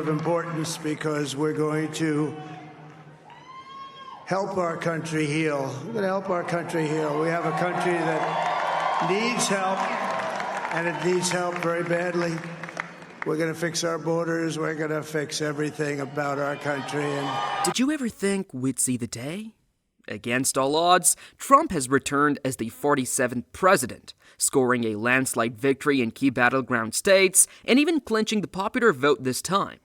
Of importance because we're going to help our country heal. We're going to help our country heal. We have a country that needs help, and it needs help very badly. We're going to fix our borders. We're going to fix everything about our country. And did you ever think we'd see the day? Against all odds, Trump has returned as the 47th president, scoring a landslide victory in key battleground states and even clinching the popular vote this time.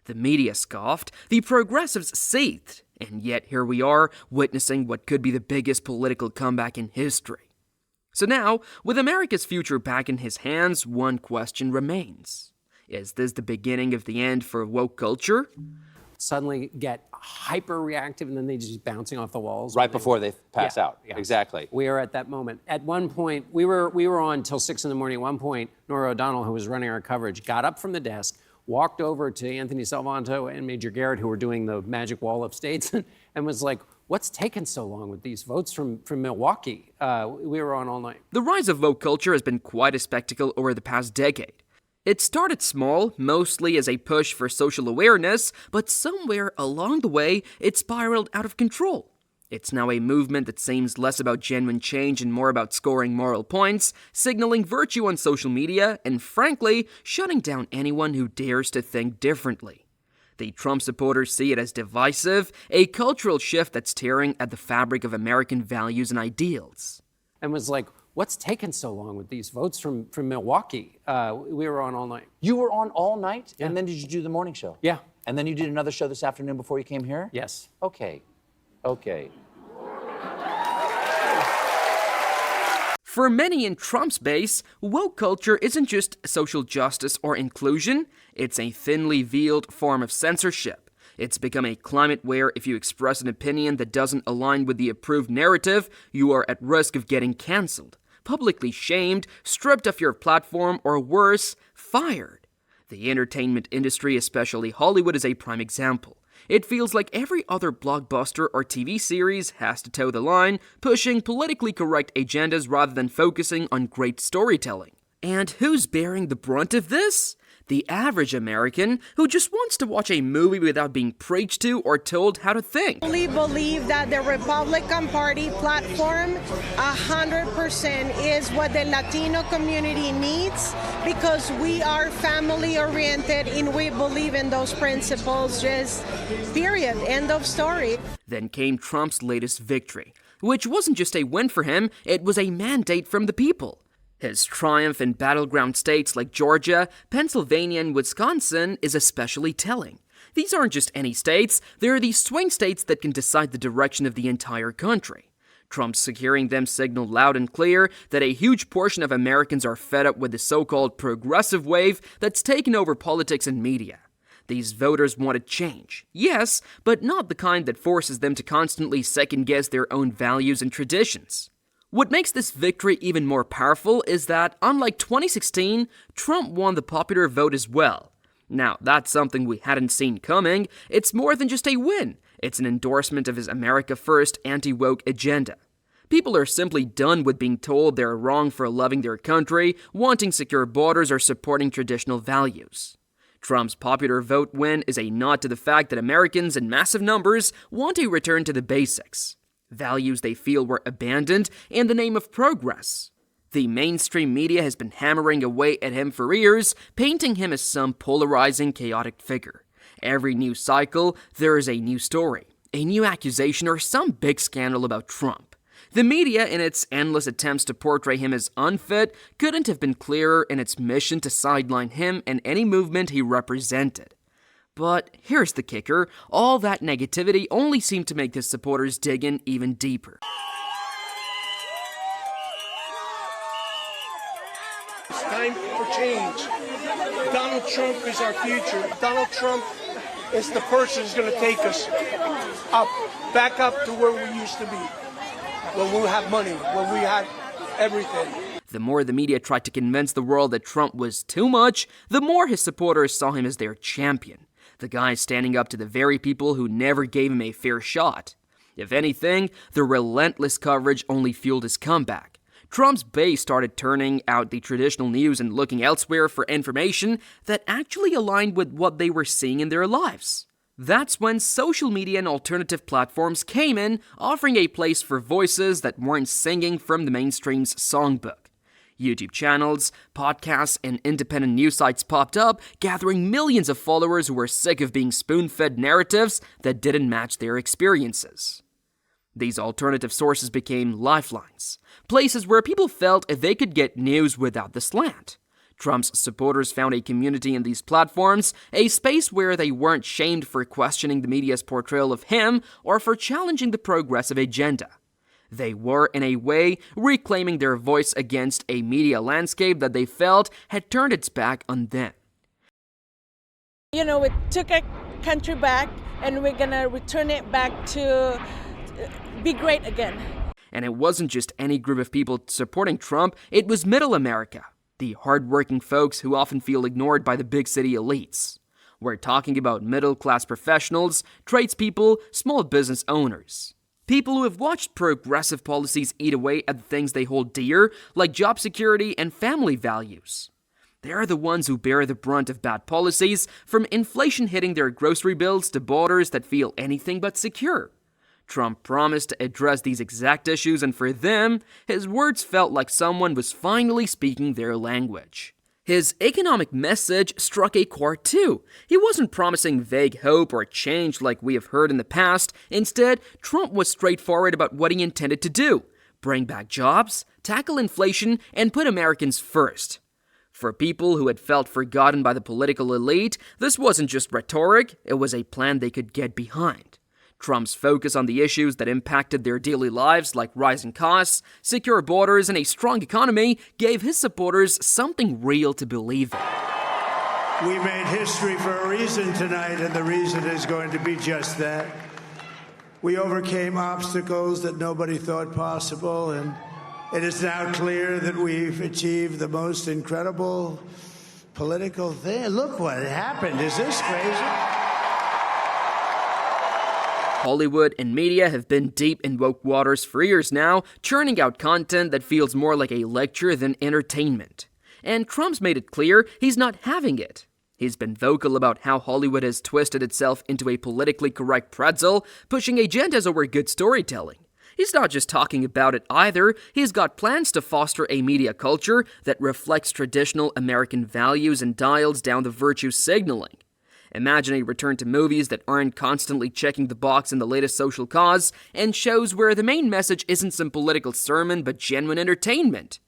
The media scoffed, the progressives seethed, and yet here we are, witnessing what could be the biggest political comeback in history. So now, with America's future back in his hands, one question remains. Is this the beginning of the end for woke culture? Suddenly get hyper-reactive, and then they just bouncing off the walls. Right before they pass out. Yeah. Exactly. We are at that moment. At one point, we were on till 6 in the morning. At one point, Nora O'Donnell, who was running our coverage, got up from the desk, walked over to Anthony Salvanto and Major Garrett, who were doing the magic wall of states, and was like, what's taken so long with these votes from Milwaukee? We were on all night. The rise of woke culture has been quite a spectacle over the past decade. It started small, mostly as a push for social awareness, but somewhere along the way, it spiraled out of control. It's now a movement that seems less about genuine change and more about scoring moral points, signaling virtue on social media, and frankly, shutting down anyone who dares to think differently. The Trump supporters see it as divisive, a cultural shift that's tearing at the fabric of American values and ideals. And was like, what's taken so long with these votes from Milwaukee? We were on all night. You were on all night? Yeah. And then did you do the morning show? Yeah. And then you did another show this afternoon before you came here? Yes. Okay. For many in Trump's base, woke culture isn't just social justice or inclusion, it's a thinly veiled form of censorship. It's become a climate where if you express an opinion that doesn't align with the approved narrative, you are at risk of getting cancelled, publicly shamed, stripped of your platform, or worse, fired. The entertainment industry, especially Hollywood, is a prime example. It feels like every other blockbuster or TV series has to toe the line, pushing politically correct agendas rather than focusing on great storytelling. And who's bearing the brunt of this? The average American who just wants to watch a movie without being preached to or told how to think. I really believe that the Republican Party platform 100% is what the Latino community needs because we are family oriented and we believe in those principles, just period, end of story. Then came Trump's latest victory, which wasn't just a win for him, it was a mandate from the people. His triumph in battleground states like Georgia, Pennsylvania, and Wisconsin is especially telling. These aren't just any states, they're the swing states that can decide the direction of the entire country. Trump securing them signal loud and clear that a huge portion of Americans are fed up with the so-called progressive wave that's taken over politics and media. These voters wanted change, yes, but not the kind that forces them to constantly second-guess their own values and traditions. What makes this victory even more powerful is that, unlike 2016, Trump won the popular vote as well. Now, that's something we hadn't seen coming. It's more than just a win. It's an endorsement of his America First anti-woke agenda. People are simply done with being told they're wrong for loving their country, wanting secure borders, or supporting traditional values. Trump's popular vote win is a nod to the fact that Americans in massive numbers want a return to the basics. Values they feel were abandoned in the name of progress. The mainstream media has been hammering away at him for years, painting him as some polarizing, chaotic figure. Every news cycle, there is a new story, a new accusation, or some big scandal about Trump. The media, in its endless attempts to portray him as unfit, couldn't have been clearer in its mission to sideline him and any movement he represented. But here's the kicker, all that negativity only seemed to make his supporters dig in even deeper. It's time for change. Donald Trump is our future. Donald Trump is the person who's going to take us back up to where we used to be. When we had money, when we had everything. The more the media tried to convince the world that Trump was too much, the more his supporters saw him as their champion. The guy standing up to the very people who never gave him a fair shot. If anything, the relentless coverage only fueled his comeback. Trump's base started turning out the traditional news and looking elsewhere for information that actually aligned with what they were seeing in their lives. That's when social media and alternative platforms came in, offering a place for voices that weren't singing from the mainstream's songbook. YouTube channels, podcasts, and independent news sites popped up, gathering millions of followers who were sick of being spoon-fed narratives that didn't match their experiences. These alternative sources became lifelines, places where people felt they could get news without the slant. Trump's supporters found a community in these platforms, a space where they weren't shamed for questioning the media's portrayal of him or for challenging the progressive agenda. They were, in a way, reclaiming their voice against a media landscape that they felt had turned its back on them. You know, we took our country back, and we're going to return it back to be great again. And it wasn't just any group of people supporting Trump, it was middle America, the hardworking folks who often feel ignored by the big city elites. We're talking about middle-class professionals, tradespeople, small business owners. People who have watched progressive policies eat away at the things they hold dear, like job security and family values. They are the ones who bear the brunt of bad policies, from inflation hitting their grocery bills to borders that feel anything but secure. Trump promised to address these exact issues, and for them, his words felt like someone was finally speaking their language. His economic message struck a chord too. He wasn't promising vague hope or change like we have heard in the past. Instead, Trump was straightforward about what he intended to do: bring back jobs, tackle inflation, and put Americans first. For people who had felt forgotten by the political elite, this wasn't just rhetoric, it was a plan they could get behind. Trump's focus on the issues that impacted their daily lives, like rising costs, secure borders, and a strong economy, gave his supporters something real to believe in. We made history for a reason tonight, and the reason is going to be just that. We overcame obstacles that nobody thought possible, and it is now clear that we've achieved the most incredible political thing. Look what happened. Is this crazy? Hollywood and media have been deep in woke waters for years now, churning out content that feels more like a lecture than entertainment. And Trump's made it clear he's not having it. He's been vocal about how Hollywood has twisted itself into a politically correct pretzel, pushing agendas over good storytelling. He's not just talking about it either, he's got plans to foster a media culture that reflects traditional American values and dials down the virtue signaling. Imagine a return to movies that aren't constantly checking the box in the latest social cause, and shows where the main message isn't some political sermon but genuine entertainment.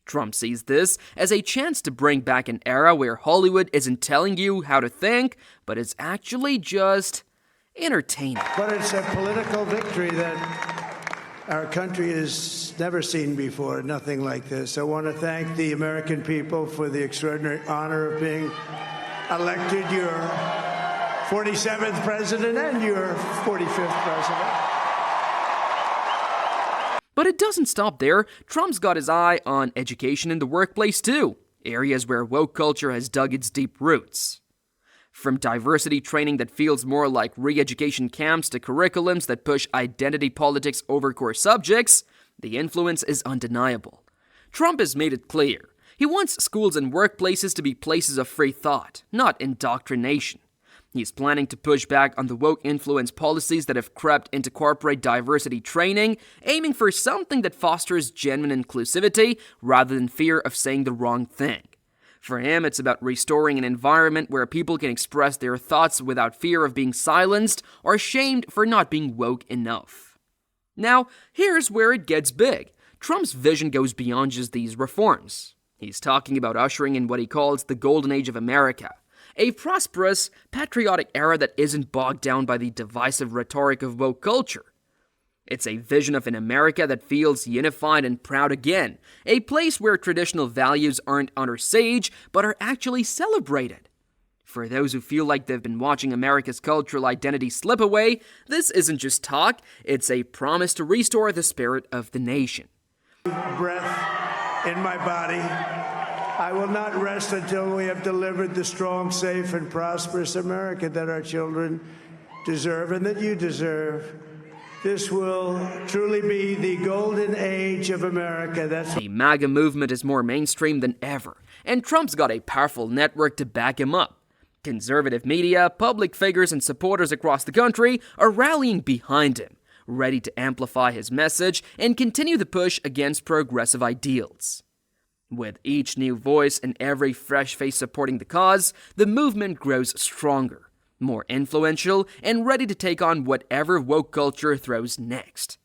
Trump sees this as a chance to bring back an era where Hollywood isn't telling you how to think, but is actually just entertaining. But it's a political victory that our country has never seen before, nothing like this. I want to thank the American people for the extraordinary honor of being elected your 47th president and your 45th president. But it doesn't stop there. Trump's got his eye on education in the workplace too, areas where woke culture has dug its deep roots. From diversity training that feels more like re-education camps to curriculums that push identity politics over core subjects, the influence is undeniable. Trump has made it clear. He wants schools and workplaces to be places of free thought, not indoctrination. He's planning to push back on the woke influence policies that have crept into corporate diversity training, aiming for something that fosters genuine inclusivity rather than fear of saying the wrong thing. For him, it's about restoring an environment where people can express their thoughts without fear of being silenced or shamed for not being woke enough. Now, here's where it gets big. Trump's vision goes beyond just these reforms. He's talking about ushering in what he calls the golden age of America, a prosperous, patriotic era that isn't bogged down by the divisive rhetoric of woke culture. It's a vision of an America that feels unified and proud again, a place where traditional values aren't under siege, but are actually celebrated. For those who feel like they've been watching America's cultural identity slip away, this isn't just talk, it's a promise to restore the spirit of the nation. Breath in my body. I will not rest until we have delivered the strong, safe, and prosperous America that our children deserve and that you deserve. This will truly be the golden age of America. The MAGA movement is more mainstream than ever, and Trump's got a powerful network to back him up. Conservative media, public figures, and supporters across the country are rallying behind him, ready to amplify his message and continue the push against progressive ideals. With each new voice and every fresh face supporting the cause, the movement grows stronger, more influential, and ready to take on whatever woke culture throws next.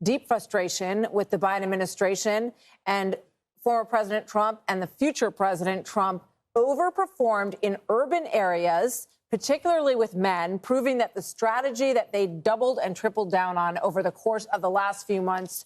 Deep frustration with the Biden administration, and former President Trump and the future President Trump overperformed in urban areas, particularly with men, proving that the strategy that they doubled and tripled down on over the course of the last few months.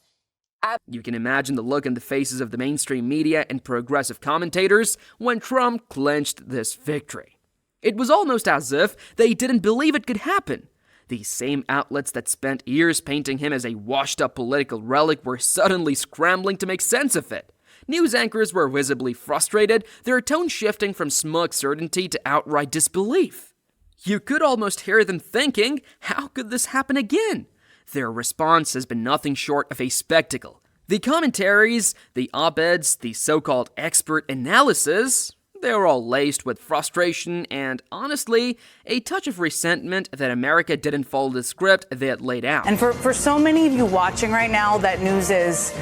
You can imagine the look in the faces of the mainstream media and progressive commentators when Trump clinched this victory. It was almost as if they didn't believe it could happen. These same outlets that spent years painting him as a washed-up political relic were suddenly scrambling to make sense of it. News anchors were visibly frustrated, their tone shifting from smug certainty to outright disbelief. You could almost hear them thinking, how could this happen again? Their response has been nothing short of a spectacle. The commentaries, the op-eds, the so-called expert analysis, they were all laced with frustration and, honestly, a touch of resentment that America didn't follow the script they had laid out. And for so many of you watching right now, that news is,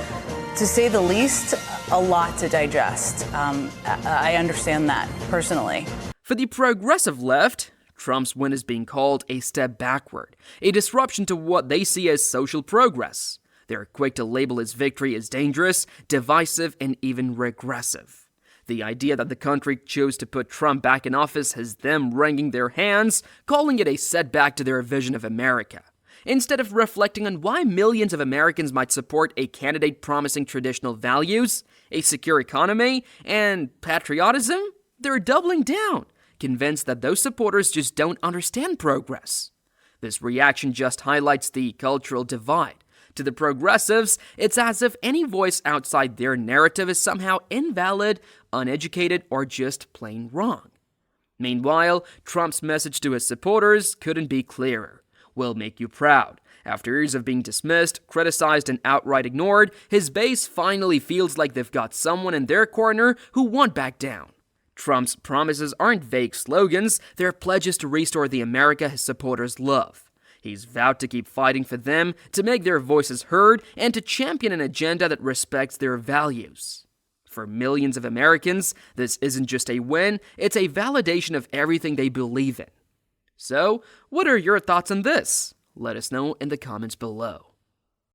to say the least, a lot to digest. I understand that personally. For the progressive left, Trump's win is being called a step backward, a disruption to what they see as social progress. They're quick to label his victory as dangerous, divisive, and even regressive. The idea that the country chose to put Trump back in office has them wringing their hands, calling it a setback to their vision of America. Instead of reflecting on why millions of Americans might support a candidate promising traditional values, a secure economy, and patriotism, they're doubling down, convinced that those supporters just don't understand progress. This reaction just highlights the cultural divide. To the progressives, it's as if any voice outside their narrative is somehow invalid, uneducated, or just plain wrong. Meanwhile, Trump's message to his supporters couldn't be clearer. We'll make you proud. After years of being dismissed, criticized, and outright ignored, his base finally feels like they've got someone in their corner who won't back down. Trump's promises aren't vague slogans, they're pledges to restore the America his supporters love. He's vowed to keep fighting for them, to make their voices heard, and to champion an agenda that respects their values. For millions of Americans, this isn't just a win, it's a validation of everything they believe in. So, what are your thoughts on this? Let us know in the comments below.